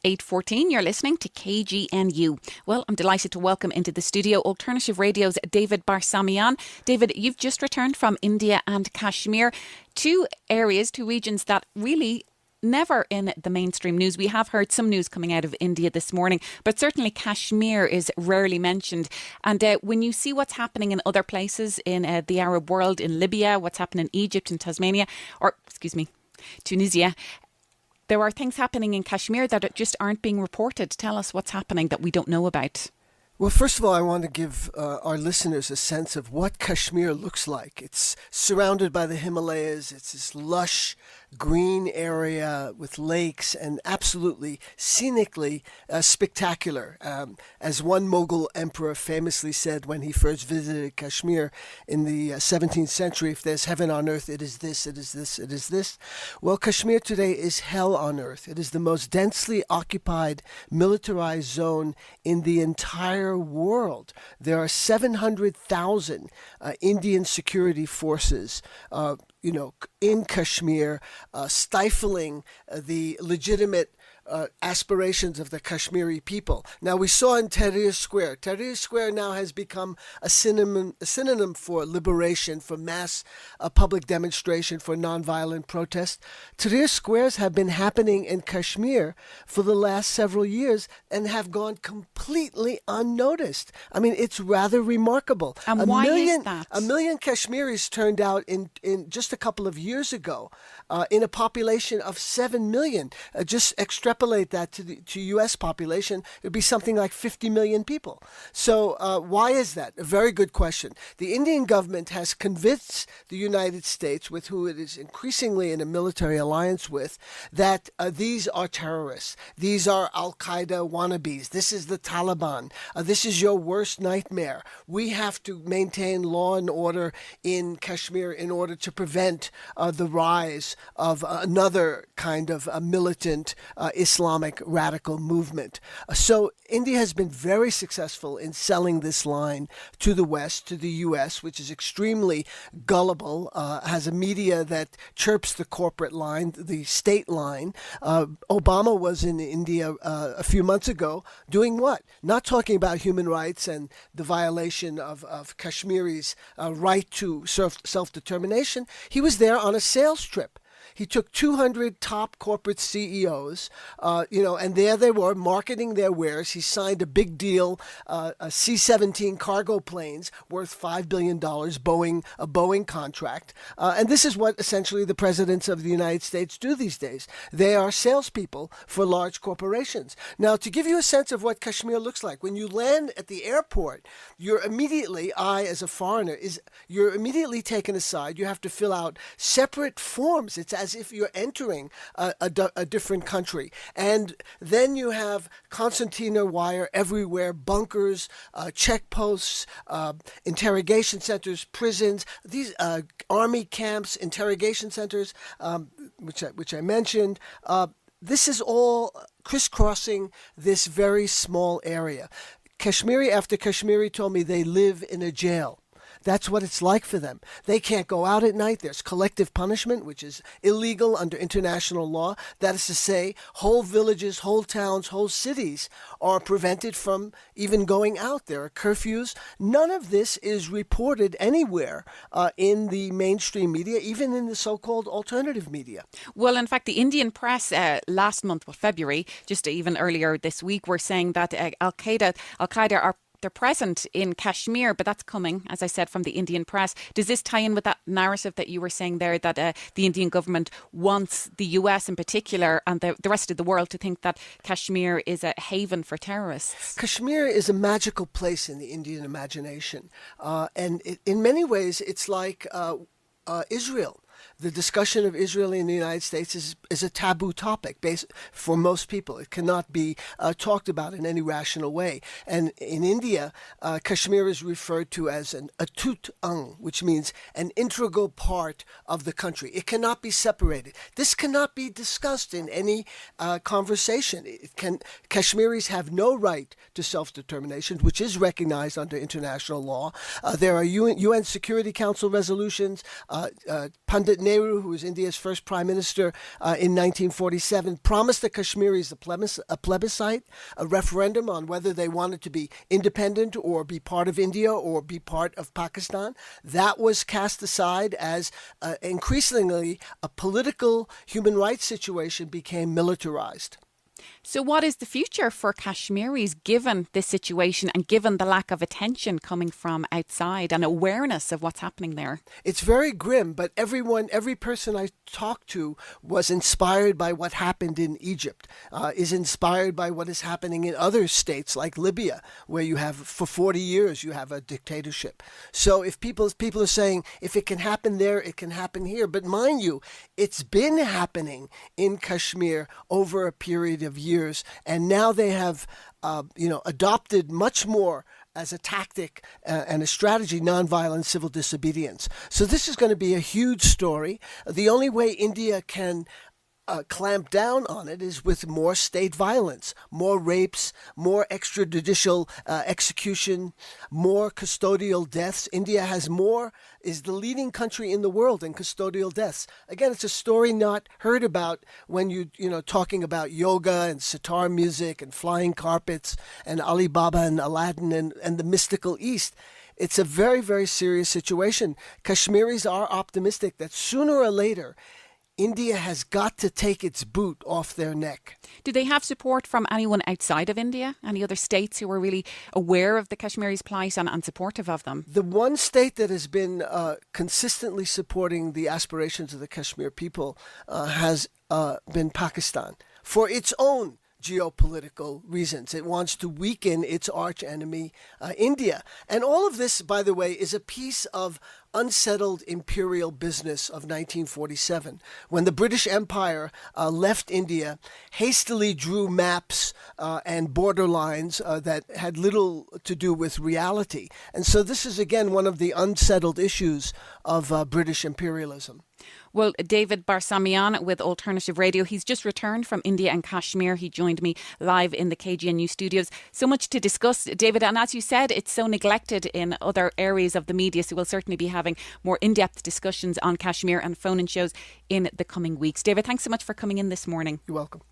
8:14. You're listening to KGNU. Well, I'm delighted to welcome into the studio Alternative Radio's David Barsamian. David, you've just returned from India and Kashmir, two regions that really never in the mainstream news. We have heard some news coming out of India this morning, but certainly Kashmir is rarely mentioned. And when you see what's happening in other places in the Arab world, in Libya, what's happening in Egypt and Tunisia, there are things happening in Kashmir that just aren't being reported. Tell us what's happening that we don't know about. Well, first of all, I want to give our listeners a sense of what Kashmir looks like. It's surrounded by the Himalayas. It's this lush green area with lakes and absolutely scenically spectacular. As one Mughal emperor famously said when he first visited Kashmir in the 17th century, if there's heaven on earth, it is this, it is this, it is this. Well, Kashmir today is hell on earth. It is the most densely occupied, militarized zone in the entire world. There are 700,000 Indian security forces in Kashmir, stifling the legitimate aspirations of the Kashmiri people. Now, we saw in Tahrir Square. Tahrir Square now has become a synonym for liberation, for mass public demonstration, for nonviolent protest. Tahrir Squares have been happening in Kashmir for the last several years and have gone completely unnoticed. I mean, it's rather remarkable. And why is that? 1 million Kashmiris turned out in just a couple of years ago in a population of 7 million. Just extrapolate that to U.S. population, it would be something like 50 million people. So why is that? A very good question. The Indian government has convinced the United States, with who it is increasingly in a military alliance with, that these are terrorists. These are Al-Qaeda wannabes. This is the Taliban. This is your worst nightmare. We have to maintain law and order in Kashmir in order to prevent the rise of another kind of militant Islamic radical movement. So India has been very successful in selling this line to the West, to the U.S., which is extremely gullible, has a media that chirps the corporate line, the state line. Obama was in India a few months ago doing what? Not talking about human rights and the violation of Kashmiris' right to self-determination. He was there on a sales trip. He took 200 top corporate CEOs, and there they were marketing their wares. He signed a big deal, a C-17 cargo planes worth $5 billion, a Boeing contract. And this is what essentially the presidents of the United States do these days. They are salespeople for large corporations. Now, to give you a sense of what Kashmir looks like, when you land at the airport, as a foreigner, you're immediately taken aside. You have to fill out separate forms. It's as if you're entering a different country. And then you have concertina wire everywhere, bunkers, checkposts, interrogation centers, prisons, these army camps, interrogation centers, which I mentioned. This is all crisscrossing this very small area. Kashmiri after Kashmiri told me they live in a jail. That's what it's like for them. They can't go out at night. There's collective punishment, which is illegal under international law. That is to say, whole villages, whole towns, whole cities are prevented from even going out. There are curfews. None of this is reported anywhere in the mainstream media, even in the so-called alternative media. Well, in fact, the Indian press last month, February, just even earlier this week, were saying that Al-Qaeda they're present in Kashmir, but that's coming, as I said, from the Indian press. Does this tie in with that narrative that you were saying there, that the Indian government wants the US in particular and the rest of the world to think that Kashmir is a haven for terrorists? Kashmir is a magical place in the Indian imagination. In many ways, it's like Israel. The discussion of Israel in the United States is a taboo topic for most people. It cannot be talked about in any rational way. And in India, Kashmir is referred to as an atut ang, which means an integral part of the country. It cannot be separated. This cannot be discussed in any conversation. Kashmiris have no right to self-determination, which is recognized under international law. There are UN Security Council resolutions. Pundit Nehru, who was India's first prime minister in 1947, promised the Kashmiris a plebiscite, a referendum on whether they wanted to be independent or be part of India or be part of Pakistan. That was cast aside as increasingly a political human rights situation became militarized. So what is the future for Kashmiris given this situation and given the lack of attention coming from outside and awareness of what's happening there? It's very grim, but every person I talked to was inspired by what happened in Egypt, is inspired by what is happening in other states like Libya, where you have, for 40 years, you have a dictatorship. So if people are saying, if it can happen there, it can happen here. But mind you, it's been happening in Kashmir over a period of years. And now they have, adopted much more as a tactic and a strategy, nonviolent civil disobedience. So this is going to be a huge story. The only way India can clamp down on it is with more state violence, more rapes, more extrajudicial execution, more custodial deaths. India is the leading country in the world in custodial deaths. Again, it's a story not heard about when talking about yoga and sitar music and flying carpets and Alibaba and Aladdin and the mystical East. It's a very, very serious situation. Kashmiris are optimistic that sooner or later, India has got to take its boot off their neck. Do they have support from anyone outside of India? Any other states who are really aware of the Kashmiris' plight and supportive of them? The one state that has been consistently supporting the aspirations of the Kashmir people has been Pakistan for its own geopolitical reasons. It wants to weaken its arch enemy, India. And all of this, by the way, is a piece of unsettled imperial business of 1947, when the British Empire left India, hastily drew maps and borderlines that had little to do with reality. And so this is, again, one of the unsettled issues of British imperialism. Well, David Barsamian with Alternative Radio, he's just returned from India and Kashmir. He joined me live in the KGNU studios. So much to discuss, David. And as you said, it's so neglected in other areas of the media. So we'll certainly be having more in-depth discussions on Kashmir and phone-in shows in the coming weeks. David, thanks so much for coming in this morning. You're welcome.